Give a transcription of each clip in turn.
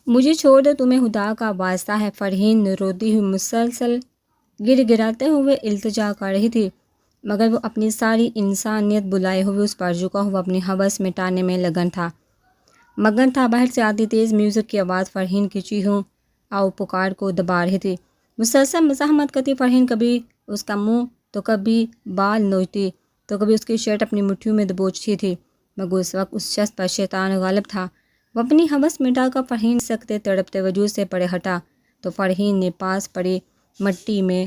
مجھے چھوڑ دو، تمہیں خدا کا واسطہ ہے۔ فرحین روتی ہوئی مسلسل گر گراتے ہوئے التجا کر رہی تھی، مگر وہ اپنی ساری انسانیت بلائے ہوئے اس پر جھکا ہوا اپنی ہوس مٹانے میں مگن تھا۔ باہر سے آتی تیز میوزک کی آواز فرحین کی چیخوں آؤ پکار کو دبا رہی تھی۔ مسلسل مزاحمت کرتی فرحین کبھی اس کا منہ تو کبھی بال نوچتی تو کبھی اس کی شرٹ اپنی مٹھیوں میں دبوچتی تھی، مگر اس وقت اس شخص پر شیطان غالب تھا۔ وہ اپنی ہوس مٹا کر فرحین سکتے تڑپتے وجود سے پڑے ہٹا تو فرحین نے پاس پڑی مٹی میں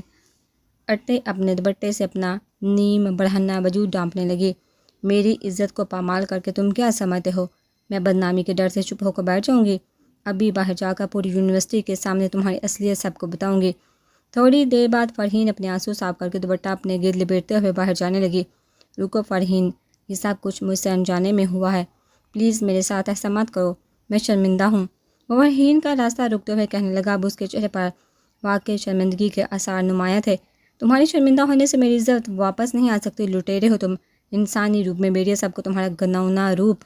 اٹے اپنے دوپٹے سے اپنا نیم برہنہ وجود ڈانپنے لگی۔ میری عزت کو پامال کر کے تم کیا سمجھتے ہو میں بدنامی کے ڈر سے چپ ہو کر بیٹھ جاؤں گی؟ ابھی باہر جا کر پوری یونیورسٹی کے سامنے تمہاری اصلیت سب کو بتاؤں گی۔ تھوڑی دیر بعد فرحین اپنے آنسو صاف کر کے دوپٹہ اپنے گرد لپیٹتے ہوئے باہر جانے لگی۔ رکو فرحین، یہ سب کچھ مجھ سے انجانے میں ہوا ہے، پلیز میرے ساتھ ایسا مت کرو، میں شرمندہ ہوں۔ وہ فرحین کا راستہ روکتے ہوئے کہنے لگا، اب اس کے چہرے پر واقعی شرمندگی کے آثار نمایاں تھے۔ تمہاری شرمندہ ہونے سے میری عزت واپس نہیں آ سکتی، لٹیرے ہو تم، انسانی روپ میں بیریے سب کو تمہارا گھناؤنا روپ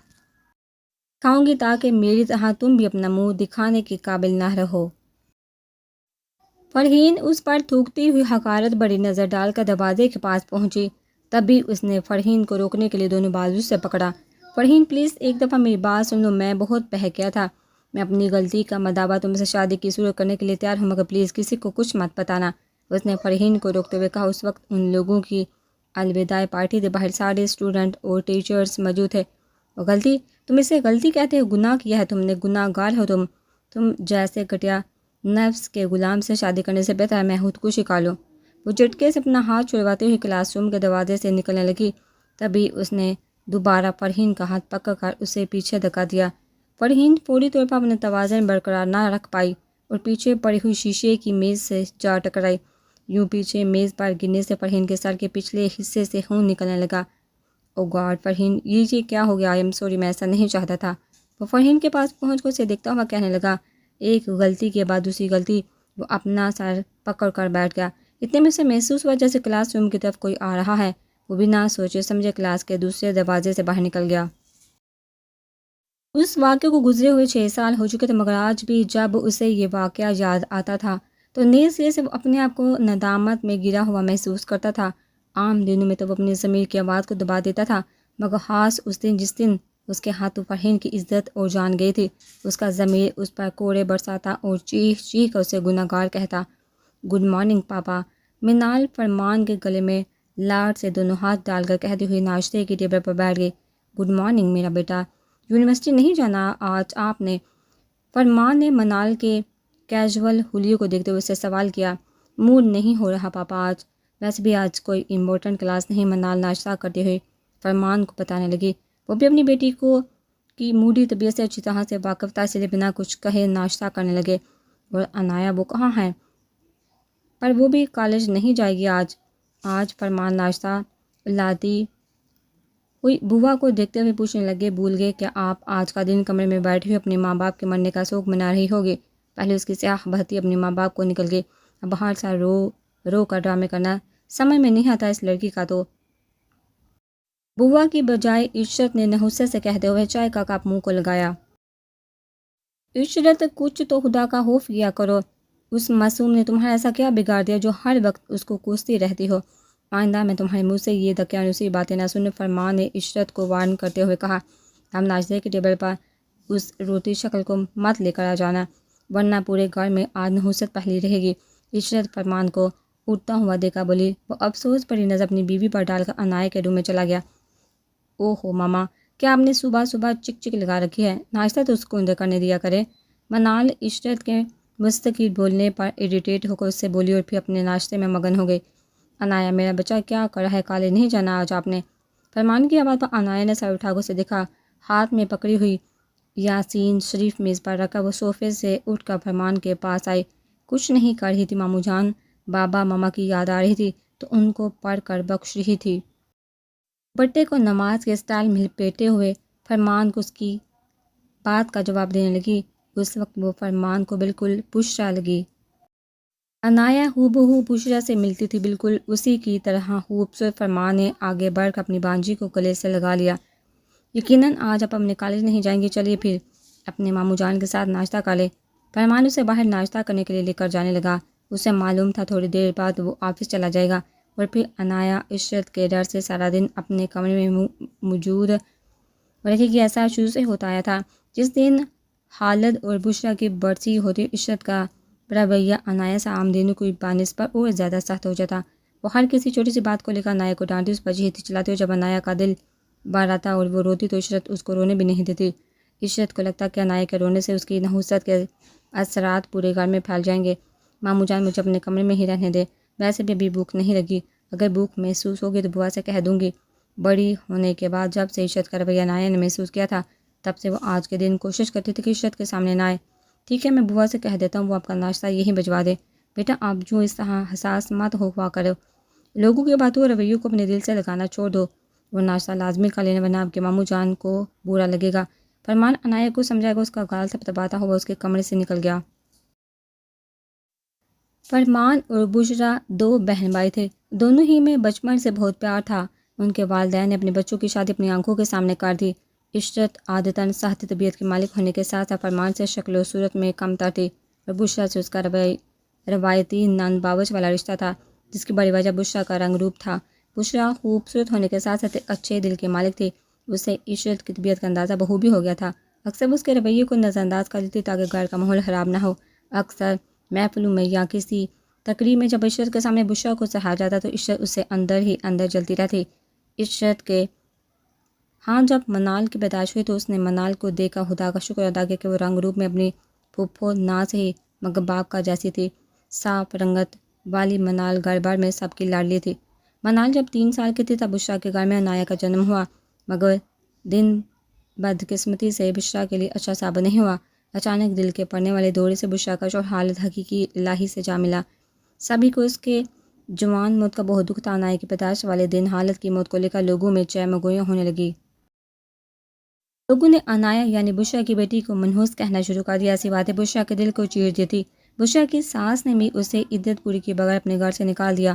کھاؤں گی تاکہ میری طرح تم بھی اپنا منہ دکھانے کے قابل نہ رہو۔ فرحین اس پر تھوکتی ہوئی حقارت بڑی نظر ڈال کر دروازے کے پاس پہنچی، تبھی اس نے فرحین کو روکنے کے لیے دونوں بازو سے پکڑا۔ فرحین پلیز ایک دفعہ میری بات سن لو، میں بہت بہک گیا تھا، میں اپنی غلطی کا مداوع تم سے شادی کی صورت کرنے کے لیے تیار ہوں، مگر پلیز کسی کو کچھ مت بتانا۔ اس نے فرحین کو روکتے ہوئے کہا۔ اس وقت ان لوگوں کی الوداعی پارٹی تھی، باہر سارے اسٹوڈنٹ اور ٹیچرز موجود تھے۔ وہ غلطی؟ تم اسے غلطی کہتے ہو؟ گناہ کیا ہے تم نے، گناہ گار ہو تم جیسے گھٹیا نفس کے غلام سے شادی کرنے سے بہتر ہے میں خودکشی کر لوں۔ وہ جھٹکے سے اپنا ہاتھ چھڑواتے ہوئے کلاس روم کے دروازے سے نکلنے لگی، تبھی اس نے دوبارہ فرحین کا ہاتھ پکڑ کر اسے پیچھے دھکا دیا۔ فرحین فوری طور پر اپنا توازن برقرار نہ رکھ پائی اور پیچھے پڑی ہوئی شیشے کی میز سے جا ٹکرائی۔ یوں پیچھے میز پر گرنے سے فرحین کے سر کے پچھلے حصے سے خون نکلنے لگا۔ او گاڈ فرحین، یہ کیا ہو گیا؟ آئی ایم سوری، میں ایسا نہیں چاہتا تھا۔ وہ فرحین کے پاس پہنچ کر اسے دیکھتا ہوا کہنے لگا، ایک غلطی کے بعد دوسری غلطی۔ وہ اپنا سر پکڑ کر بیٹھ گیا۔ اتنے میں اسے محسوس ہوا جیسے کلاس روم کی طرف کوئی آ رہا ہے۔ وہ بنا سوچے سمجھے کلاس کے دوسرے دروازے سے باہر نکل گیا۔ اس واقعے کو گزرے ہوئے 6 سال ہو چکے تھے، مگر آج بھی جب اسے یہ واقعہ یاد آتا تھا تو نئے سرے سے وہ اپنے آپ کو ندامت میں گرا ہوا محسوس کرتا تھا۔ عام دنوں میں تو وہ اپنی ضمیر کی آواز کو دبا دیتا تھا، مگر خاص اس دن جس دن اس کے ہاتھوں فرحین کی عزت اور جان گئی تھی، اس کا ضمیر اس پر کوڑے برساتا اور چیخ چیخ کر اسے گناہ گار کہتا۔ گڈ مارننگ پاپا، منال فرمان کے گلے میں لاڈ سے دونوں ہاتھ ڈال کر کہتی ہوئی ناشتے کی ٹیبل پر بیٹھ گئی۔ گڈ مارننگ میرا بیٹا، یونیورسٹی نہیں جانا آج آپ نے؟ فرمان نے منال کے کیجول حلیے کو دیکھتے ہوئے اسے سوال کیا۔ موڈ نہیں ہو رہا پاپا آج، ویسے بھی آج کوئی امپورٹنٹ کلاس نہیں، منال ناشتہ کرتے ہوئے فرمان کو بتانے لگی۔ وہ بھی اپنی بیٹی کی موڈی طبیعت سے اچھی طرح سے واقف تھا، اس لیے بنا کچھ کہے ناشتہ کرنے لگے۔ اور انایا وہ کہاں ہے؟ پر وہ بھی کالج نہیں جائے گی آج فرمان ناشتہ لاتی ہوئی بوا کو دیکھتے ہوئے پوچھنے لگے، بھول گئے کہ آپ آج کا دن کمرے میں بیٹھی ہوئی اپنے ماں باپ کے مرنے کا شوق منا رہی ہوگی؟ پہلے اس کی سیاہ بہتی اپنے ماں باپ کو نکل گئی، اب باہر سا رو کر ڈرامے کرنا سمجھ میں نہیں آتا اس لڑکی کا تو۔ بوا کی بجائے عشرت نے نحوست سے کہتے ہوئے چائے کا کپ منہ کو لگایا۔ عشرت کچھ تو خدا کا خوف کیا کرو، اس معصوم نے تمہارا ایسا کیا بگاڑ دیا جو ہر وقت اس کو کوستی رہتی ہو؟ آئندہ میں تمہارے منہ سے یہ دقیانوسی باتیں نہ سنوں، فرمان نے عشرت کو وارن کرتے ہوئے کہا۔ ہم ناشتے کی ٹیبل پر اس روتی شکل کو مت لے کر آ جانا، ورنہ پورے گھر میں آج نحوست پھیلی رہے گی۔ عشرت فرمان کو اٹھتا ہوا دیکھا بولی۔ وہ افسوس بھری نظر اپنی بیوی پر ڈال کر انایا کے روم میں چلا گیا۔ او ہو ماما، کیا آپ نے صبح صبح چک چک لگا رکھی ہے؟ ناشتہ تو اس کو اندر کرنے دیا کرے۔ منال عشرت کے مستقل بولنے پر اریٹیٹ ہو کر اس سے بولی اور پھر اپنے ناشتے میں مگن ہو گئی۔ انایا میرا بچہ کیا کر رہا ہے؟ کالج نہیں جانا آج آپ نے؟ فرمان کی آواز پر انایا نے سر اٹھا کر اسے دیکھا۔ ہاتھ میں پکڑی ہوئی یاسین شریف میز پر رکھا وہ صوفے سے اٹھ کر فرمان کے پاس آئی۔ کچھ نہیں کر رہی تھی ماموں جان، بابا ماما کی یاد آ رہی تھی تو ان کو پڑھ کر بخش رہی تھی۔ بٹے کو نماز کے سٹائل میں لپیٹے ہوئے فرمان کو اس کی بات کا جواب دینے لگی۔ اس وقت وہ فرمان کو بالکل بشرا لگی۔ انایا ہو بہو بشرا سے ملتی تھی، بالکل اسی کی طرح خوبصورت۔ فرمان نے آگے بڑھ کر اپنی بانجی کو گلے سے لگا لیا۔ یقیناً آج آپ اپنے کالج نہیں جائیں گے، چلیے پھر اپنے ماموں جان کے ساتھ ناشتہ کر لیں۔ فرمان اسے باہر ناشتہ کرنے کے لیے لے کر جانے لگا۔ اسے معلوم تھا تھوڑی دیر بعد وہ آفس چلا جائے گا، اور پھر عنایا عشرت کے ڈر سے سارا دن اپنے کمرے میں موجود رہے گی۔ ایسا شروع سے ہوتا آیا تھا۔ جس دن خالد اور بشرا کی برسی ہوتی، عشرت کا رویہ عنایا سے عام دنوں کی بانسبت اور زیادہ سخت ہو جاتا۔ وہ ہر کسی چھوٹی سی بات کو لے کر عنایا کو ڈانٹتی، اس پر چیختی چلاتی، اور جب عنایا کا دل بار آتا اور وہ روتی تو عشرت اس کو رونے بھی نہیں دیتی۔ عشرت کو لگتا کہ عنایا کے رونے سے اس کی نحوست کے اثرات پورے گھر میں پھیل جائیں گے۔ ماموں جان مجھے اپنے کمرے میں ہی رہنے دے، ویسے بھی ابھی بھوک نہیں لگی، اگر بھوک محسوس ہوگی تو بوا سے کہہ دوں گی۔ بڑی ہونے کے بعد جب سے عشرت کا رویہ عنایا نے محسوس کیا تھا، تب سے وہ آج کے دن کوشش کرتی تھی کہ عشرت کے سامنے نہ آئے۔ ٹھیک ہے، میں بوا سے کہہ دیتا ہوں وہ آپ کا ناشتہ یہیں بھجوا دے۔ بیٹا آپ جو اس طرح حساس مت ہوا کرو، لوگوں کی باتوں اور رویوں کو اپنے دل سے لگانا چھوڑ دو۔ وہ ناشتہ لازمی کھا لینا ورنہ آپ کے ماموں جان کو برا لگے گا۔ فرمان عنایا کو سمجھائے گا، اس کا گال تھپتھپاتا ہوا اس کے کمرے سے نکل گیا۔ فرمان اور بشرا دو بہن بھائی تھے، دونوں ہی میں بچپن سے بہت پیار تھا۔ ان کے والدین نے اپنے بچوں کی شادی اپنی آنکھوں کے سامنے کر دی۔ عشرت عادتاً سخت طبیعت کی مالک ہونے کے ساتھ ساتھ فرمان سے شکل و صورت میں کم تر تھی، اور بشرا سے اس کا روایتی نند باوچ والا رشتہ تھا، جس کی بڑی وجہ بشرا کا رنگ روپ تھا۔ بشرا خوبصورت ہونے کے ساتھ ساتھ ایک اچھے دل کی مالک تھی۔ اسے عشرت کی طبیعت کا اندازہ بخوبی ہو گیا تھا۔ اکثر وہ اس کے رویے کو نظر انداز کر دیتی تاکہ گھر کا ماحول خراب نہ ہو۔ اکثر محفلوں میں یا کسی تقریب میں جب عشرت کے سامنے بشرا کو سہا جاتا تو عشرت اس سے اندر ہی اندر جلتی رہتی۔ عشرت کے ہاں جب منال کی پیدائش ہوئی تو اس نے منال کو دیکھ کر خدا کا شکر ادا کیا کہ وہ رنگ روپ میں اپنی پھوپھو نہ سے ہی مگر باپ کا جیسی تھی۔ صاف رنگت والی منال گھر بھر میں سب کی لاڈلی تھی۔ منال جب 3 سال کی تھی تب بشرا کے گھر میں عنایا کا جنم ہوا، مگر دن بدقسمتی سے بشرا کے لیے اچھا ثابت نہیں ہوا۔ اچانک دل کے پڑنے والے دورے سے بشرا کا شوہر خالد حقیقی الہی سے جا ملا۔ سبھی کو اس کے جوان موت کا بہت دکھ تھا۔ عنایا کی پیدائش والے دن خالد کی موت کو لے کر لوگوں میں چہ مگویاں ہونے لگی۔ لوگوں نے عنایا یعنی بشرا کی بیٹی کو منحوس کہنا شروع کر دیا۔ ایسی باتیں بشرا کے دل کو چیر دیتی۔ بشرا کی ساس نے بھی اسے عدت پوری کے بغیر اپنے گھر سے نکال دیا۔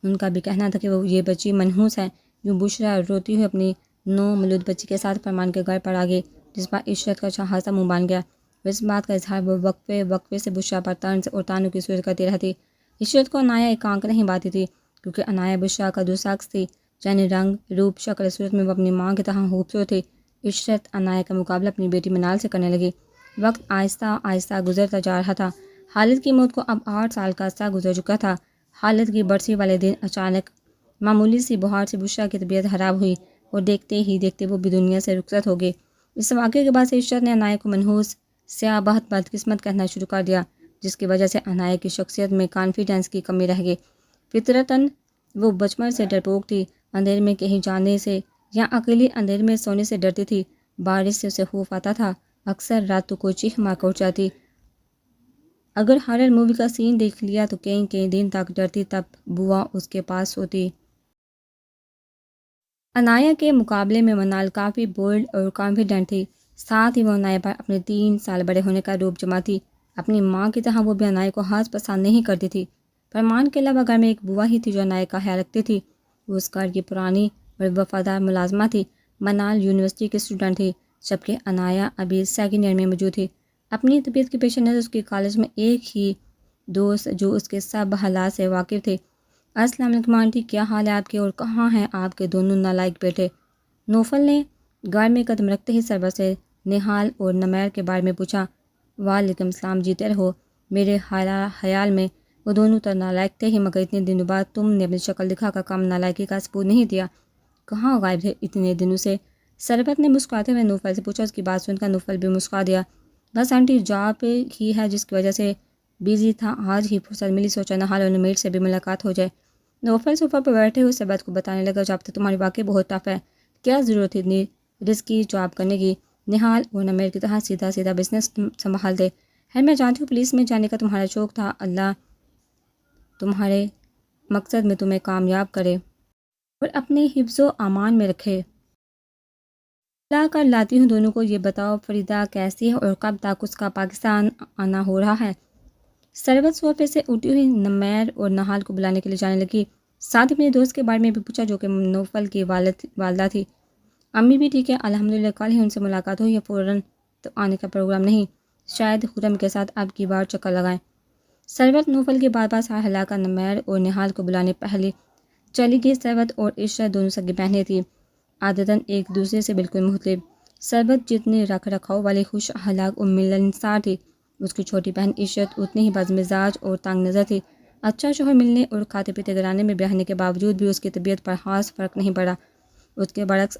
ان کا بھی کہنا تھا کہ وہ یہ بچی منحوس ہے۔ یوں بشرا روتی ہوئی اپنی 9 مولود بچی کے ساتھ فرمان کے گھر پر آ گئی، جس پر عشرت کا اچھا خاصا منہ بن گیا۔ اور اس بات کا اظہار وہ وقفے سے بشرا پر طنز اور طعنوں کی صورت کرتی رہتی۔ عشرت کو عنایا ایک آنکھ نہیں باتی تھی، کیونکہ عنایا بشرا کا دوسرا عکس تھی، یعنی رنگ روپ شکل صورت میں وہ اپنی ماں کی طرح خوبصورت تھی۔ عشرت عنایا کا مقابلہ اپنی بیٹی منال سے کرنے لگی۔ وقت آہستہ آہستہ گزرتا جا رہا تھا۔ خالد کی موت کو اب 8 سال کا عرصہ گزر چکا تھا۔ خالد کی برسی والے دن اچانک معمولی سی بخار سے بشرا کی طبیعت خراب ہوئی اور دیکھتے ہی دیکھتے وہ بھی دنیا سے رخصت ہو گئی۔ اس واقعے کے بعد سے عشرت نے عنایا کو منحوس، سیاہ بخت، بدقسمت کہنا شروع کر دیا، جس کی وجہ سے عنایا کی شخصیت میں کانفیڈنس کی کمی رہ گئی۔ فطرتاً وہ بچپن سے ڈرپوک تھی، اندھیرے میں کہیں جانے سے یا اکیلے اندھیرے میں سونے سے ڈرتی تھی۔ بارش سے اسے خوف آتا تھا، اکثر راتوں کو چیخ مار کر اٹھ جاتی۔ اگر ہارر مووی کا سین دیکھ لیا تو کئی دن تک ڈرتی، تب بوا اس کے پاس سوتی۔ عنایا کے مقابلے میں منال کافی بولڈ اور کانفیڈنٹ تھی، ساتھ ہی وہ عنایا پر اپنے 3 سال بڑے ہونے کا روب جماتی۔ اپنی ماں کی طرح وہ بھی عنایا کو خاص پسند نہیں کرتی تھی۔ فرمان کے علاوہ گھر میں ایک بوا ہی تھی جو عنایا کا خیال رکھتی تھی۔ وہ اس گھر کی پرانی اور وفادار ملازمہ تھی۔ منال یونیورسٹی کی اسٹوڈنٹ تھی، جبکہ عنایا ابھی 2nd ایئر میں موجود تھی۔ اپنی طبیعت کے پیش نظر اس کی کالج میں ایک ہی دوست جو اس کے سب حالات سے واقف تھے۔ السلام علیکم آنٹی، کیا حال ہے آپ کے اور کہاں ہیں آپ کے دونوں نالائق بیٹے؟ نوفل نے گھر میں قدم رکھتے ہی سرور سے نہال اور نمیر کے بارے میں پوچھا۔ وعلیکم السلام، جیتے رہو۔ میرے خیال میں وہ دونوں تو نالائق تھے ہی، مگر اتنے دنوں بعد تم نے اپنی شکل دکھا کر کم نالائکی کا ثبوت نہیں دیا۔ کہاں غائب تھے اتنے دنوں سے؟ سربت نے مسکراتے ہوئے نوفل سے پوچھا۔ اس کی بات سن کر نوفل بھی مسکرا دیا۔ بس آنٹی، جاب ہی ہے جس کی وجہ سے بیزی تھا، آج ہی فرصت ملی، سوچا نہال اور نمیر سے بھی ملاقات ہو جائے۔ نوفل صوفہ پر بیٹھے ہوئے سربت کو بتانے لگا، جاب تو تمہاری واقعی بہت ٹف ہے، کیا ضرورت تھی اتنی رسکی جاب کرنے کی؟ نہال اور نمیر کی طرح سیدھا بزنس سنبھالتے۔ خیر میں جانتی ہوں پولیس میں جانے کا تمہارا شوق تھا، اللہ تمہارے مقصد میں تمہیں کامیاب کرے اور اپنے حفظ و امان میں رکھے۔ لا کر لاتی ہوں دونوں کو۔ یہ بتاؤ فریدہ کیسی ہے اور کب تک اس کا پاکستان آنا ہو رہا ہے؟ سربت صوفے سے اٹھی ہوئی نمیر اور نہال کو بلانے کے لیے جانے لگی، ساتھ اپنے دوست کے بارے میں بھی پوچھا جو کہ نوفل کی والدہ تھی۔ امی بھی ٹھیک ہے الحمدللہ، کل ہی ان سے ملاقات ہوئی ہے، فوراً تو آنے کا پروگرام نہیں۔ شاید خرم کے ساتھ اب کی بار چکر لگائیں۔ سربت نوفل کے بار بار سار ہلا کر نمیر اور نہال کو بلانے پہلے چلی گئی۔ سربت اور عشرت دونوں سگی بہنیں تھیں، عادتاً ایک دوسرے سے بالکل مختلف۔ سربت جتنی رکھ رکھاؤ والی خوش اخلاق اور ملنسار تھی، اس کی چھوٹی بہن عشرت اتنی ہی بد مزاج اور تنگ نظر تھی۔ اچھا شوہر ملنے اور کھاتے پیتے گھرانے میں بیاہنے کے باوجود بھی اس کی طبیعت پر خاص فرق نہیں پڑا۔ اس کے برعکس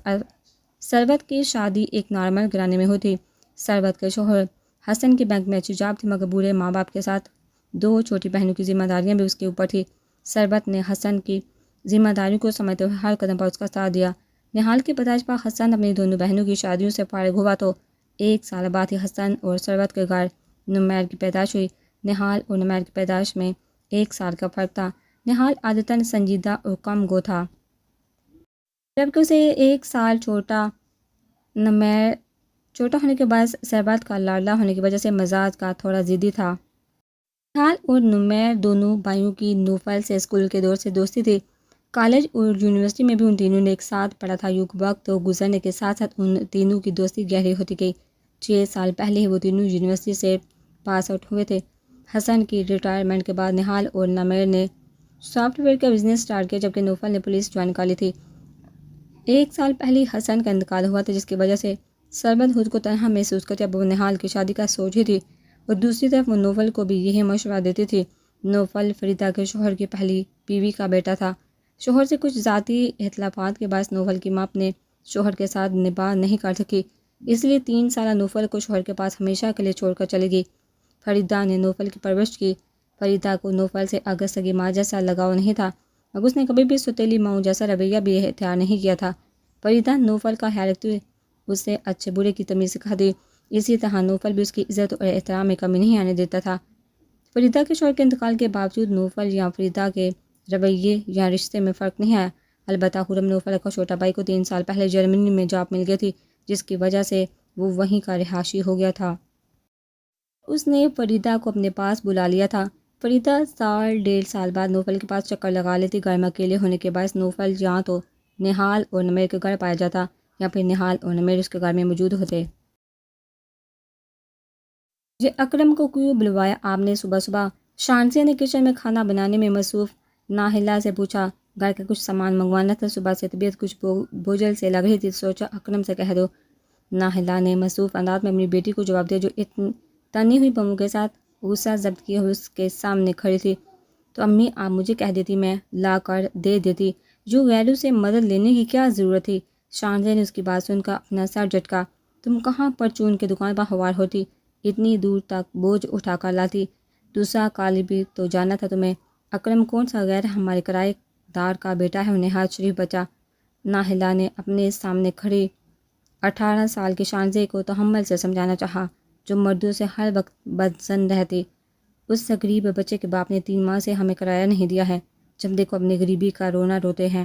سربت کی شادی ایک نارمل گھرانے میں ہوئی تھی۔ سربت کے شوہر حسن کی بینک میں اچھی جاب تھی، مگر بوڑھے ماں باپ کے ساتھ 2 چھوٹی بہنوں کی ذمہ داریاں بھی اس کے اوپر تھی۔ سربت نے حسن کی ذمہ داریوں کو سمجھتے ہوئے ہر قدم پر اس کا ساتھ دیا۔ نہال کی پیدائش پر حسن اپنی دونوں بہنوں کی شادیوں سے فارغ ہوا تو 1 سال بعد ہی حسن اور سربت کے گھر نمیر کی پیدائش ہوئی۔ نہال اور نمیر کی پیدائش میں 1 سال کا فرق تھا۔ نہال عادتاً سنجیدہ اور کم گو تھا، جبکہ اسے 1 سال چھوٹا نمیر چھوٹا ہونے کے باعث سربت کا لاڈلا ہونے کی وجہ سے مزاج کا تھوڑا ضدی تھا۔ نہال اور نمیر دونوں بھائیوں کی نوفل سے اسکول کے دور سے دوستی تھی۔ کالج اور یونیورسٹی میں بھی ان تینوں نے ایک ساتھ پڑھا تھا۔ یوں وقت تو گزرنے کے ساتھ ساتھ ان تینوں کی دوستی گہری ہوتی گئی۔ 6 سال پہلے ہی وہ تینوں یونیورسٹی سے پاس آؤٹ ہوئے تھے۔ حسن کی ریٹائرمنٹ کے بعد نہال اور نمیر نے سافٹ ویئر کا بزنس سٹارٹ کیا، جبکہ نوفل نے پولیس جوائن کر لی تھی۔ 1 سال پہلے حسن کا انتقال ہوا تھا، جس کی وجہ سے سربت خود کو تنہا محسوس کرتی۔ اب وہ نہال کی شادی کا سوچ ہی تھی اور دوسری طرف وہ نوفل کو بھی یہی مشورہ دیتی تھی۔ نوفل فریدہ کے شوہر کی پہلی بیوی کا بیٹا تھا۔ شوہر سے کچھ ذاتی اختلافات کے باعث نوفل کی ماں اپنے شوہر کے ساتھ نباہ نہیں کر سکی، اس لیے 3 سالہ نوفل کو شوہر کے پاس ہمیشہ کے لیے چھوڑ کر چلی گئی۔ فریدہ نے نوفل کی پرورش کی۔ فریدہ کو نوفل سے اگر سگی ماں جیسا لگاؤ نہیں تھا، مگر اس نے کبھی بھی سوتیلی ماؤں جیسا رویہ بھی اختیار نہیں کیا تھا۔ فریدہ نوفل کا خیال رکھتی، اسے اچھے برے کی تمیز سکھاتی، اسی طرح نوفل بھی اس کی عزت اور احترام میں کمی نہیں آنے دیتا تھا۔ فریدہ کے شوہر کے انتقال کے باوجود نوفل یا فریدہ کے رویے یا رشتے میں فرق نہیں آیا۔ البتہ خرم نوفل کا چھوٹا بھائی کو 3 سال پہلے جرمنی میں جاب مل گئی تھی، جس کی وجہ سے وہ وہیں کا رہائشی ہو گیا تھا۔ اس نے فریدہ کو اپنے پاس بلا لیا تھا۔ فریدہ 1.5 سال بعد نوفل کے پاس چکر لگا لیتی۔ گھر میں اکیلے ہونے کے باعث نوفل یا تو نہال اور نمیر کے گھر پایا جاتا یا پھر نہال اور نمیر اس کے گھر میں موجود ہوتے۔ یہ اکرم کو کیوں بلوایا آپ نے؟ صبح شانزیہ نے کچن میں کھانا بنانے میں مصروف ناہلا سے پوچھا۔ گھر کا کچھ سامان منگوانا تھا، صبح سے طبیعت کچھ بوجھل سے لگ رہی تھی، سوچا اکرم سے کہہ دو۔ ناہلا نے مصروف انداز میں اپنی بیٹی کو جواب دیا، جو تنی ہوئی بموں کے ساتھ غصہ ضبط کیے ہوئے اس کے سامنے کھڑی تھی۔ تو امی آپ مجھے کہہ دیتی، میں لا کر دے دیتی، جو غیروں سے مدد لینے کی کیا ضرورت تھی؟ شانزیہ نے اس کی بات سن کر اپنا سر جھٹکا۔ تم کہاں پرچون کی دکان پر ہوار ہوتی، اتنی دور تک بوجھ اٹھا کر لاتی؟ دوسرا کالج بھی تو جانا تھا تمہیں۔ اکرم کون سا غیر ہمارے کرائے دار کا بیٹا ہے اور نہایت شریف بچہ؟ ناہلا نے اپنے سامنے کھڑی 18 سال کی شانزیہ کو تحمل سے سمجھانا چاہا، جو مردوں سے ہر وقت بدظن رہتی۔ اس غریب بچے کے باپ نے 3 ماہ سے ہمیں کرایہ نہیں دیا ہے، جب دیکھو اپنی غریبی کا رونا روتے ہیں۔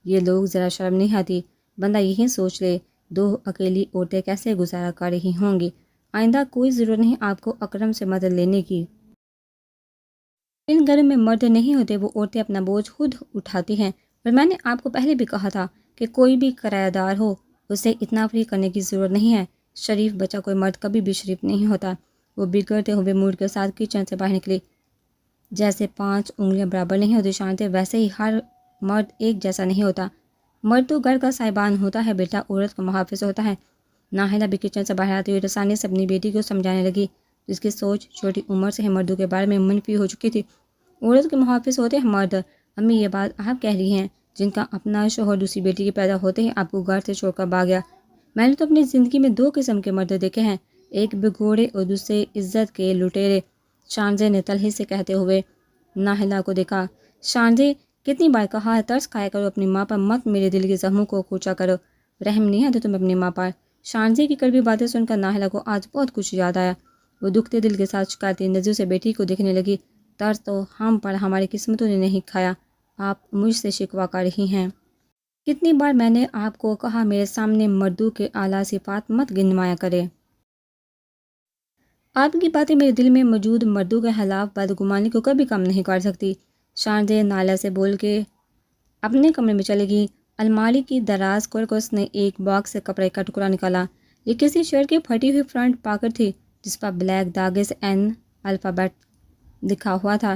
یہ لوگ ذرا شرم نہیں آتی؟ بندہ یہی سوچ لے 2 اکیلی عورتیں کیسے گزارا کر رہی ہوں گی۔ آئندہ کوئی ضرورت نہیں آپ کو اکرم سے مدد لینے کی۔ ان گھروں میں مرد نہیں ہوتے، وہ عورتیں اپنا بوجھ خود اٹھاتی ہیں۔ اور میں نے آپ کو پہلے بھی کہا تھا کہ کوئی بھی کرایہ دار ہو، اسے اتنا فری کرنے کی ضرورت نہیں ہے۔ شریف بچہ کوئی مرد کبھی بھی شریف نہیں ہوتا۔ وہ بگڑتے ہوئے موڈ کے ساتھ کچن سے باہر نکلی۔ جیسے 5 انگلیاں برابر نہیں ہوتی شانتے، ویسے ہی ہر مرد ایک جیسا نہیں ہوتا۔ مرد تو گھر کا صاحبان ہوتا ہے بیٹا، عورت کا محافظ ہوتا ہے۔ ناہلا بھی کچن سے باہر آتی ہوئی رسانی سے اپنی بیٹی کو سمجھانے لگی، جس کی سوچ چھوٹی عمر سے ہی مردوں کے بارے میں منفی ہو چکی تھی۔ عورت کے محافظ ہوتے ہیں مرد۔ امی یہ بات آپ کہہ رہی ہیں، جن کا اپنا شوہر دوسری بیٹی کے پیدا ہوتے ہی آپ کو گھر سے چھوڑ کر بھاگ گیا۔ میں نے تو اپنی زندگی میں 2 قسم کے مرد دیکھے ہیں، ایک بگوڑے اور دوسرے عزت کے لٹیرے۔ شانزیہ نے تلخی سے کہتے ہوئے ناہلا کو دیکھا۔ شانزیہ کتنی بار کہا ہے، ترس کھایا کرو اپنی ماں پر، مت میرے دل کے زخموں کو کھوچا کرو، رحم نہیں آتا تمہیں اپنی ماں پر۔ شانزیہ کی کڑوی باتیں سن کر ناہلا کو آج بہت کچھ یاد آیا۔ وہ دکھتے دل کے ساتھ شکایتی نظروں سے بیٹی کو دیکھنے لگی۔ طرز تو ہم پر ہماری قسمتوں نے نہیں کھایا، آپ مجھ سے شکوہ کر رہی ہیں۔ کتنی بار میں نے آپ کو کہا میرے سامنے مردوں کے اعلیٰ صفات مت گنوایا کرے۔ آپ کی باتیں میرے دل میں موجود مردوں کے خلاف بدگمانی کو کبھی کم نہیں کر سکتی۔ شانزیہ ناہلا سے بول کے اپنے کمرے میں چلے گی۔ الماری کی دراز کھول کر اس نے ایک باکس سے کپڑے کا ٹکڑا نکالا۔ یہ کسی شرٹ کی پھٹی ہوئی فرنٹ پاکٹ تھی۔ جس پر بلیک داغے سے این الفابیٹ لکھا ہوا تھا۔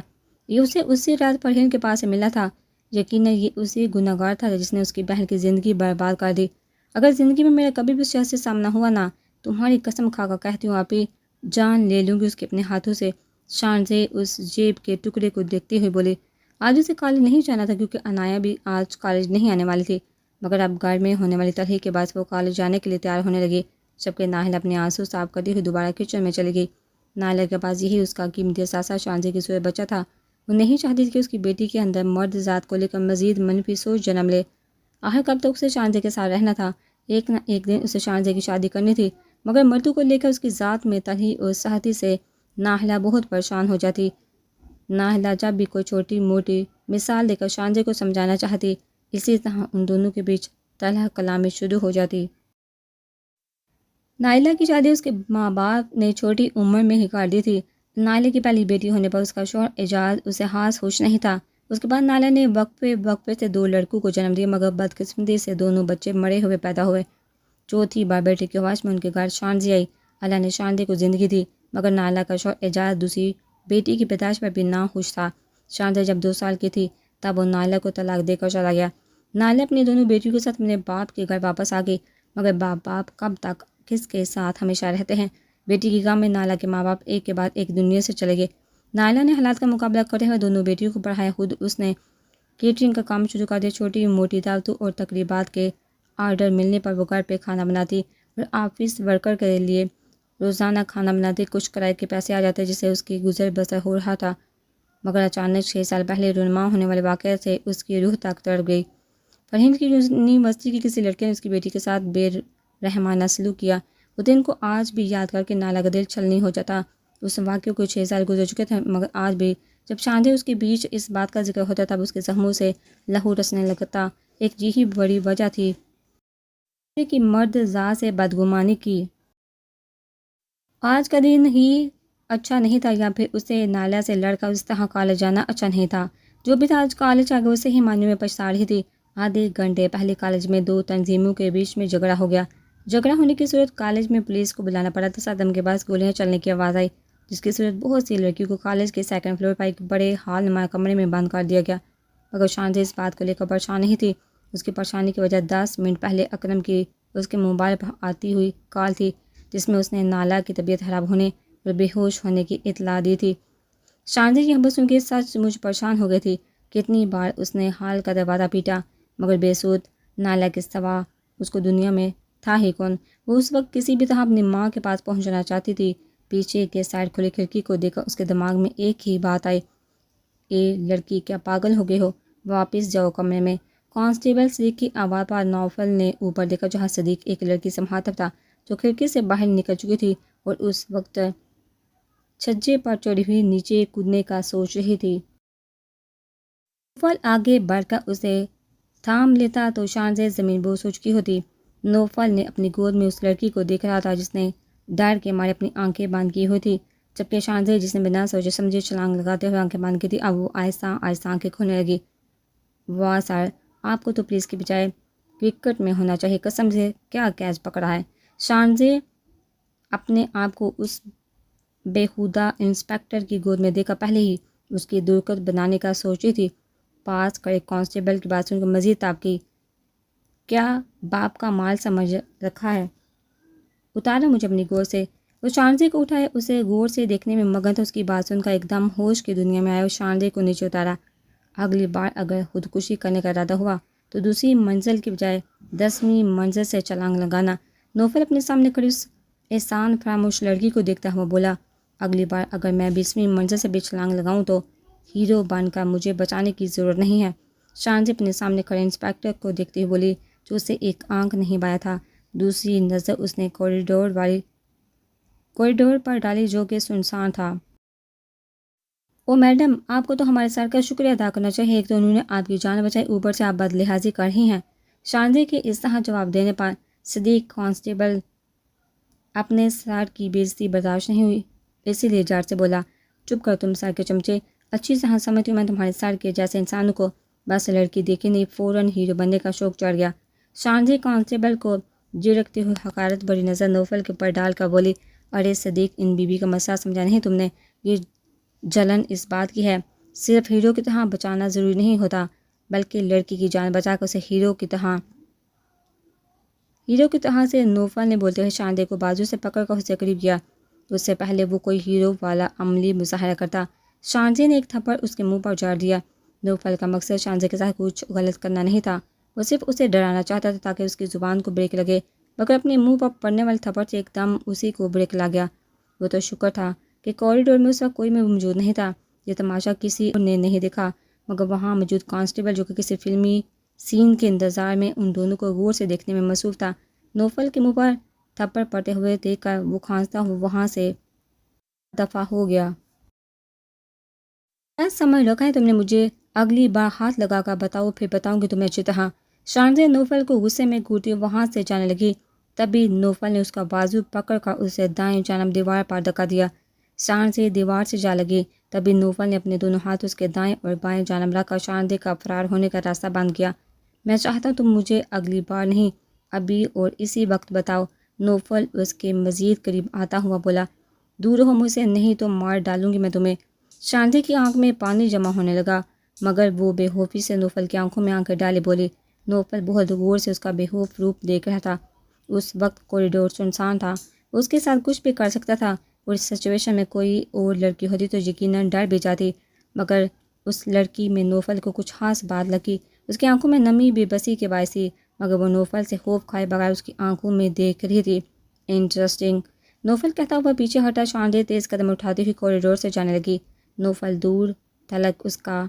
یہ اسے اسی رات فرحین کے پاس سے ملا تھا۔ یقیناً یہ اسی گنہگار تھا جس نے اس کی بہن کی زندگی برباد کر دی۔ اگر زندگی میں میرا کبھی بھی اس شخص سے سامنا ہوا نا، تمہاری قسم کھا کر کہتی ہوں آپی، جان لے لوں گی اس کے اپنے ہاتھوں سے۔ شانزے اس جیب کے ٹکڑے کو دیکھتے ہوئے بولی۔ آج اسے کالج نہیں جانا تھا کیونکہ انایا بھی آج کالج نہیں آنے والی تھی، مگر اب گھر میں ہونے والی ترہی کے بعد وہ کالج جانے کے لیے تیار ہونے لگی، جبکہ ناہلہ اپنے آنسو صاف کرتے ہوئے دوبارہ کچن میں چلی گئی۔ ناہلہ کے پاس یہی اس کا قیمتی اثاثہ شانزے کی صورت بچا تھا۔ وہ نہیں چاہتی تھی کہ اس کی بیٹی کے اندر مرد ذات کو لے کر مزید منفی سوچ جنم لے۔ آخر کب تک اسے شانزے کے ساتھ رہنا تھا؟ ایک نہ ایک دن اسے شانزے کی شادی کرنی تھی، مگر مردوں کو لے کر اس کی ذات میں تلخی اور سختی سے ناہلہ بہت پریشان ہو جاتی۔ ناہلہ جب بھی کوئی چھوٹی موٹی مثال دے کر شانزے کو سمجھانا چاہتی، اسی طرح ان دونوں کے بیچ تلخ کلامی شروع ہو جاتی۔ نائلہ کی شادی اس کے ماں باپ نے چھوٹی عمر میں ہی کر دی تھی۔ نائلہ کی پہلی بیٹی ہونے پر اس کا شوہر اعجاز اسے خاص خوش نہیں تھا۔ اس کے بعد نائلہ نے وقفے وقفے سے 2 لڑکوں کو جنم دیا، مگر بدقسمتی سے دونوں بچے مرے ہوئے پیدا ہوئے۔ چوتھی بار بیٹے کی خواہش میں ان کے گھر شانزی آئی۔ اللہ نے شانزے کو زندگی دی، مگر نائلہ کا شوہر اعجاز دوسری بیٹی کی پیدائش پر بھی ناخوش تھا۔ شانزے جب 2 سال کی تھی تب وہ نائلہ کو طلاق دے کر چلا گیا۔ نائلہ اپنی دونوں بیٹیوں کے ساتھ اپنے باپ کے گھر واپس آ گئی، مگر باپ کب تک کس کے ساتھ ہمیشہ رہتے ہیں؟ بیٹی کی غم میں نائلہ کے ماں باپ ایک کے بعد ایک دنیا سے چلے گئے۔ نائلہ نے حالات کا مقابلہ کرتے ہوئے دونوں بیٹیوں کو پڑھایا، خود اس نے کیٹرنگ کا کام شروع کر دیا۔ چھوٹی موٹی دعوتوں اور تقریبات کے آرڈر ملنے پر وہ گھر پہ کھانا بناتی اور آفس ورکر کے لیے روزانہ کھانا بناتی۔ کچھ کرائے کے پیسے آ جاتے جس سے اس کی گزر بسر ہو رہا تھا، مگر اچانک 6 سال پہلے رونما ہونے والے واقعے سے اس کی روح تک تڑپ گئی۔ فرہین کی یونیورسٹی کی کسی لڑکے نے اس کی بیٹی کے ساتھ بے رحمانہ سلوک کیا۔ وہ دن کو آج بھی یاد کر کے نائلہ کا دل چھلنی ہو جاتا۔ اس واقعے کو 6 سال گزر چکے تھے، مگر آج بھی جب شانزے اس کے بیچ اس بات کا ذکر ہوتا تب اس کے زخموں سے لہو رسنے لگتا۔ ایک یہی بڑی وجہ تھی کہ مرد ذات سے بدگمانی کی۔ آج کا دن ہی اچھا نہیں تھا، یا پھر اسے نائلہ سے لڑ کر اس طرح کالج جانا اچھا نہیں تھا۔ جو بھی تھا آج کالج آ گیا، اسے ہی معنی میں پچھتا رہی تھی۔ آدھے گھنٹے پہلے کالج میں 2 تنظیموں کے بیچ میں جھگڑا ہو گیا۔ جھگڑا ہونے کی صورت کالج میں پولیس کو بلانا پڑا تھا۔ صدم کے بعد گولیاں چلنے کی آواز آئی، جس کی صورت بہت سی لڑکیوں کو کالج کے 2nd فلور پر ایک بڑے ہال نما کمرے میں بند کر دیا گیا، مگر شانزے اس بات کو لے کر پریشان نہیں تھی۔ اس کی پریشانی کی وجہ 10 منٹ پہلے اکرم کی اس کے موبائل پر آتی ہوئی کال تھی، جس میں اس نے نائلہ کی طبیعت خراب ہونے اور بے ہوش ہونے کی اطلاع دی تھی۔ شانزے کی خبر سن کے سچ مجھ پریشان ہو گئی تھی۔ کتنی بار اس نے ہال کا دروازہ پیٹا، مگر بے سود۔ نائلہ کے سوا اس کو دنیا میں تھا ہی کون؟ وہ اس وقت کسی بھی طرح اپنی ماں کے پاس پہنچنا چاہتی تھی۔ پیچھے کے سائڈ کھلی کھڑکی کو دیکھ کر اس کے دماغ میں ایک ہی بات آئی، اے لڑکی، کیا پاگل ہو گئے ہو؟ واپس جاؤ کمرے میں۔ کانسٹیبل صدیق کی آواز پر نوفل نے اوپر دیکھا، جہاں صدیق ایک لڑکی سے مخاطب تھا جو کھڑکی سے باہر نکل چکی تھی اور اس وقت چھجے پر چڑھی ہوئی نیچے کودنے کا سوچ رہی تھی۔ نوفل آگے بڑھ کر اسے تھام لیتا تو شانزے زمین بوس ہو چکی ہوتی۔ نوفل نے اپنی گود میں اس لڑکی کو دیکھ رہا تھا جس نے ڈر کے مارے اپنی آنکھیں بند کی ہوئی تھی، جبکہ شانزے جس نے بنا سوچے سمجھے چھلانگ لگاتے ہوئے آنکھیں بند کی تھی، اب وہ آہستہ آہستہ آنکھیں کھولنے لگی۔ واہ سر، آپ کو تو پولیس کی بجائے کرکٹ میں ہونا چاہیے، قسم سے کیا کیچ پکڑا ہے۔ شانزے اپنے آپ کو اس بےہودہ انسپکٹر کی گود میں دیکھ کر پہلے ہی اس کی درگت بنانے کا سوچ رہی تھی۔ پاس کھڑے کانسٹیبل کی بات سن کر مزید تاب کی، کیا باپ کا مال سمجھ رکھا ہے؟ اتارو مجھے اپنی گود سے۔ وہ شانزے کو اٹھائے اسے غور سے دیکھنے میں مگن تھا۔ اس کی بات سن کر ایک دم ہوش کی دنیا میں آیا اور شانزے کو نیچے اتارا۔ اگلی بار اگر خودکشی کرنے کا ارادہ ہوا تو دوسری منزل کی بجائے 10ویں منزل سے چھلانگ لگانا۔ نوفل اپنے سامنے کھڑی اس احسان فراموش لڑکی کو دیکھتا ہوا بولا، اگلی بار اگر میں 20ویں منزل سے بھی چھلانگ لگاؤں تو ہیرو بن کر مجھے بچانے کی ضرورت نہیں ہے۔ شانزے اپنے سامنے کھڑے انسپکٹر کو دیکھتے ہوئے بولی، جو اسے ایک آنکھ نہیں بایا تھا۔ دوسری نظر اس نے کوریڈور پر ڈالی جو کہ سنسان تھا۔ او میڈم، آپ کو تو ہمارے سر کا شکریہ ادا کرنا چاہیے، ایک تو انہوں نے آپ کی جان بچائی، اوپر سے آپ بدلحاظی کر رہی ہیں۔ شانزے کے اس طرح جواب دینے پر صدیق کانسٹیبل اپنے سر کی بے عزتی برداشت نہیں ہوئی، اسی لیے جار سے بولا، چپ کر تم سر کے چمچے، اچھی طرح سمجھتی ہوں میں تمہارے سر کے جیسے انسانوں کو۔ بس لڑکی دیکھی نہیں فوراً ہیرو بننے کا شوق چڑھ گیا۔ شانزے کانسٹیبل کو جھڑکتے ہوئے حقارت بڑی نظر نوفل کے اوپر ڈال کر بولی، ارے صدیق، ان بیوی کا مسئلہ سمجھا نہیں تم نے؟ یہ جلن اس بات کی ہے صرف ہیرو کی طرح بچانا ضروری نہیں ہوتا، بلکہ لڑکی کی جان بچا کر اسے ہیرو کی طرح سے نوفل نے بولتے ہوئے شاندے کو بازو سے پکڑ کر اسے قریب کیا۔ اس سے پہلے وہ کوئی ہیرو والا عملی مظاہرہ کرتا۔ شاندے نے ایک تھپڑ اس کے منہ پر جاڑ دیا۔ نوفل کا مقصد شاندے کے ساتھ کچھ غلط کرنا نہیں تھا، وہ صرف اسے ڈرانا چاہتا تھا تاکہ اس کی زبان کو بریک لگے، مگر اپنے منہ پر پڑنے والے تھپڑ سے ایک دم اسی کو بریک لا گیا۔ وہ تو شکر تھا کہ کوریڈور میں اس وقت کوئی موجود نہیں تھا۔ یہ تماشا کسی نے نہیں دیکھا مگر وہاں موجود کانسٹیبل، جو کہ کسی فلمی سین کے انتظار میں ان دونوں کو غور سے دیکھنے میں مصروف تھا۔ نوفل کے منہ پر تھپڑ پڑتے ہوئے دیکھ کر وہ کھانستا ہوا وہاں سے دفع ہو گیا۔ میں سمجھ رکھا ہے تم نے مجھے، اگلی بار ہاتھ لگا کر بتاؤ، پھر بتاؤں گی تمہیں اچھی طرح۔ شاندے نوفل کو غصے میں گھورتی وہاں سے جانے لگی، تبھی نوفل نے اس کا بازو پکڑ کر اسے دائیں جانب دیوار پر دھکا دیا۔ شاندے دیوار سے جا لگی، تبھی نوفل نے اپنے دونوں ہاتھ اس کے دائیں اور بائیں جانب رکھ کر شاندے کا فرار ہونے کا راستہ بند کیا۔ میں چاہتا ہوں تم مجھے اگلی بار نہیں، ابھی اور اسی وقت بتاؤ۔ نوفل اس کے مزید قریب آتا ہوا بولا۔ دور ہو مجھ سے، نہیں تو مار ڈالوں گی میں تمہیں۔ شاندے کی آنکھ میں پانی جمع ہونے لگا، مگر وہ بے خوفی سے نوفل کی آنکھوں میں آنکھیں ڈالے بولی۔ نوفل بہت غور سے اس کا بے خوف روپ دیکھ رہا تھا۔ اس وقت کوریڈور سنسان تھا، اس کے ساتھ کچھ بھی کر سکتا تھا، اور اس سچویشن میں کوئی اور لڑکی ہوتی تو یقیناً ڈر بھی جاتی، مگر اس لڑکی میں نوفل کو کچھ خاص بات لگی۔ اس کی آنکھوں میں نمی بے بسی کے باعث تھی، مگر وہ نوفل سے خوف کھائے بغیر اس کی آنکھوں میں دیکھ رہی تھی۔ انٹرسٹنگ، نوفل کہتا ہوا پیچھے ہٹا۔ شاندے تیز قدم اٹھاتی ہوئی کوریڈور سے جانے لگی۔ نوفل دور تلک اس کا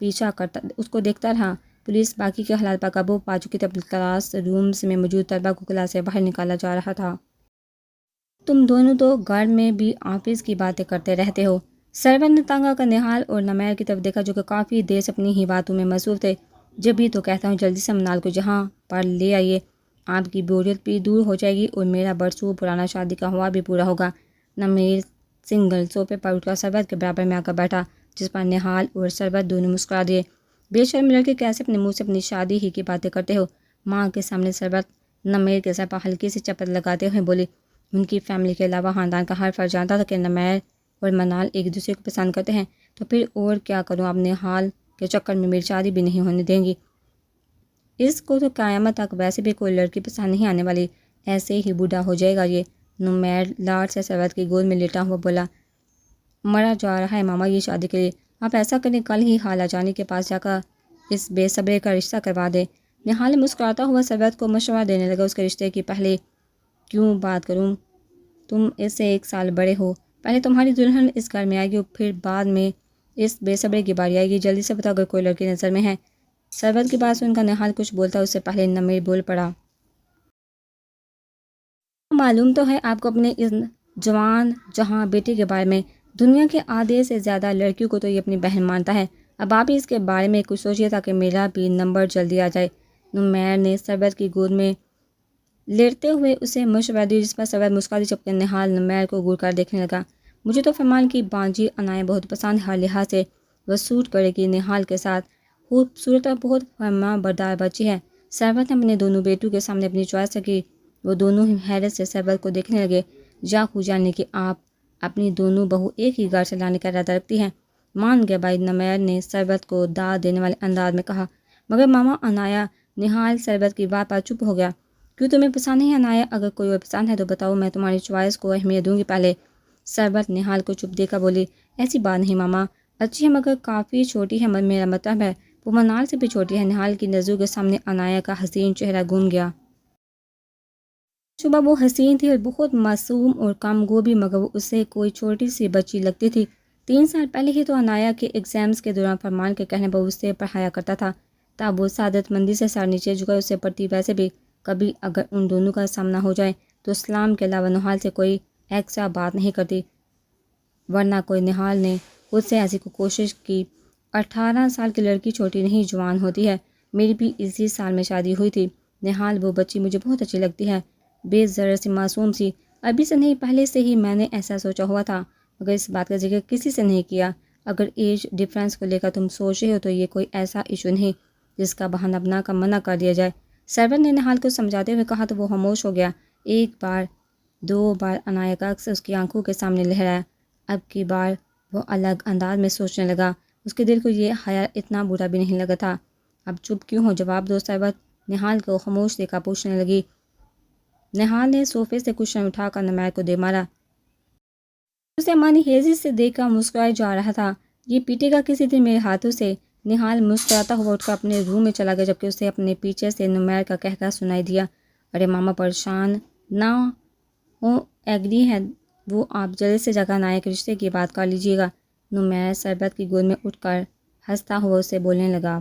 پیچھا کرتا اس کو دیکھتا رہا۔ پولیس باقی کے حالات پر قابو پا چکی تھی۔ کلاس رومز میں موجود طلبہ کو کلاس سے باہر نکالا جا رہا تھا۔ تم دونوں تو گھر میں بھی آفس کی باتیں کرتے رہتے ہو۔ سرور نے تنگ آ کر نہال اور نمیر کی طرف دیکھا، جو کہ کافی دیر سے اپنی ہی باتوں میں مصروف تھے۔ جب بھی تو کہتا ہوں جلدی سے منال کو جہاں پر لے آئیے، آپ کی بوریت بھی دور ہو جائے گی اور میرا برسوں پرانا شادی کا ہوا بھی پورا ہوگا۔ نمیر سنگل صوفے پر اٹھ کر سرور کے برابر میں آ کر بیٹھا، جس پر نہال اور سرور دونوں مسکرا دیے۔ بے شرم لڑکے، کیسے اپنے منہ سے اپنی شادی ہی کی باتیں کرتے ہو؟ ماں کے سامنے سرور نمیر کے سر پر ہلکی سی چپت لگاتے ہوئے بولی۔ ان کی فیملی کے علاوہ خاندان کا ہر فرد جانتا تھا کہ نمیر اور منال ایک دوسرے کو پسند کرتے ہیں، تو پھر اور کیا کروں، اپنے حال کے چکر میں میری شادی بھی نہیں ہونے دیں گی۔ اس کو تو قیامت تک ویسے بھی کوئی لڑکی پسند نہیں آنے والی، ایسے ہی بوڑھا ہو جائے گا یہ۔ نمیر لاڈ سے سرور کی گود میں لیٹا ہوا بولا۔ مرا جا رہا ہے ماما یہ شادی کے لیے، آپ ایسا کریں کل ہی خالہ جانی کے پاس جا کر اس بے صبرے کا رشتہ کروا دیں۔ نہال مسکراتا ہوا سرور کو مشورہ دینے لگا۔ اس کے رشتے کی پہلے کیوں بات کروں، تم اس سے 1 سال بڑے ہو، پہلے تمہاری دلہن اس گھر میں آئے گی اور پھر بعد میں اس بے صبرے کی باری آئے گی۔ جلدی سے بتاؤ اگر کوئی لڑکی نظر میں ہے۔ سرور کی بات سن کر نہال کچھ بولتا اس سے پہلے نمیر بول پڑا۔ معلوم تو ہے آپ کو اپنے اس جوان جہاں بیٹی کے بارے میں، دنیا کے آدھے سے زیادہ لڑکیوں کو تو یہ اپنی بہن مانتا ہے۔ اب آپ ہی اس کے بارے میں کچھ سوچیے تاکہ میرا بھی نمبر جلدی آ جائے۔ نمیر نے سرور کی گود میں لیٹتے ہوئے اسے مشورہ دی، جس پر سرور مسکراتی چپکے نہال نمیر کو گور کر دیکھنے لگا۔ مجھے تو فرمان کی بانجی عنایت بہت پسند ہے، ہر لحاظ سے وہ سوٹ کرے گی نہال کے ساتھ، خوبصورت اور بہت فرما بردار بچی ہے۔ سرور نے اپنے دونوں بیٹوں کے سامنے اپنی چوائس رکھی۔ وہ دونوں ہی حیرت سے سرور کو دیکھنے لگے۔ جا ہو جانے کہ آپ اپنی دونوں بہو ایک ہی گھر سے لانے کا ارادہ رکھتی ہیں۔ مان گیا بھائی، نمیر نے سرور کو داد دینے والے انداز میں کہا۔ مگر ماما عنایت، نہال سرور کی بات پر چپ ہو گیا۔ کیوں تمہیں پسند نہیں عنایت؟ اگر کوئی اور پسند ہے تو بتاؤ، میں تمہاری چوائس کو اہمیت دوں گی۔ پہلے سرور نہال کو چپ دیکھا بولی۔ ایسی بات نہیں ماما، اچھی ہے مگر کافی چھوٹی ہے، میرا مطلب ہے وہ منال سے بھی چھوٹی ہے۔ نہال کی نظروں کے سامنے عنایت کا حسین چہرہ گھوم گیا۔ شبہ وہ حسین تھی اور بہت معصوم اور کم گو بھی، مگر وہ اسے کوئی چھوٹی سی بچی لگتی تھی۔ 3 سال پہلے ہی تو عنایت کے ایگزامز کے دوران فرمان کے کہنے پر اسے پڑھایا کرتا تھا۔ تب وہ سعادت مندی سے سر نیچے جھکائے اسے پڑھتی۔ ویسے بھی کبھی اگر ان دونوں کا سامنا ہو جائے تو اسلام کے علاوہ نہال سے کوئی ایکسٹرا بات نہیں کرتی، ورنہ کوئی نہال نے خود سے ایسی کو کوشش کی۔ 18 سال کی لڑکی چھوٹی نہیں، جوان ہوتی ہے۔ میری بھی اسی سال میں شادی ہوئی تھی۔ نہال وہ بچی مجھے بہت اچھی لگتی ہے، بے ذرا سی معصوم سی۔ ابھی سے نہیں، پہلے سے ہی میں نے ایسا سوچا ہوا تھا، مگر اس بات کا ذکر کسی سے نہیں کیا۔ اگر ایج ڈفرینس کو لے کر تم سوچ رہے ہو تو یہ کوئی ایسا ایشو نہیں جس کا بہانہ بنا کر منع کر دیا جائے۔ سرور نے نہال کو سمجھاتے ہوئے کہا تو وہ خاموش ہو گیا۔ ایک بار 2 بار عنایہ کا عکس اس کی آنکھوں کے سامنے لہرایا۔ اب کی بار وہ الگ انداز میں سوچنے لگا۔ اس کے دل کو یہ خیال اتنا برا بھی نہیں لگا تھا۔ اب چپ کیوں ہو؟ جواب دو۔ صاحبہ نہال کو خاموش دیکھا پوچھنے لگی۔ نہال نے صوفے سے کشن اٹھا کر نمیر کو دے مارا۔ اسے مانی ہیزی سے دیکھ کر مسکرائے جا رہا تھا۔ یہ پیٹے گا کسی دن میرے ہاتھوں سے۔ نہال مسکراتا ہوا اٹھ کر اپنے روم میں چلا گیا، جبکہ اسے اپنے پیچھے سے نمیر کا کہکہا سنائی دیا۔ ارے ماما پریشان نہ ہو، ایگری ہے وہ، آپ جلد سے جگہ عنایہ کے رشتے کی بات کر لیجیے گا۔ نمیر شربت کی گود میں اٹھ کر ہنستا ہوا اسے بولنے لگا۔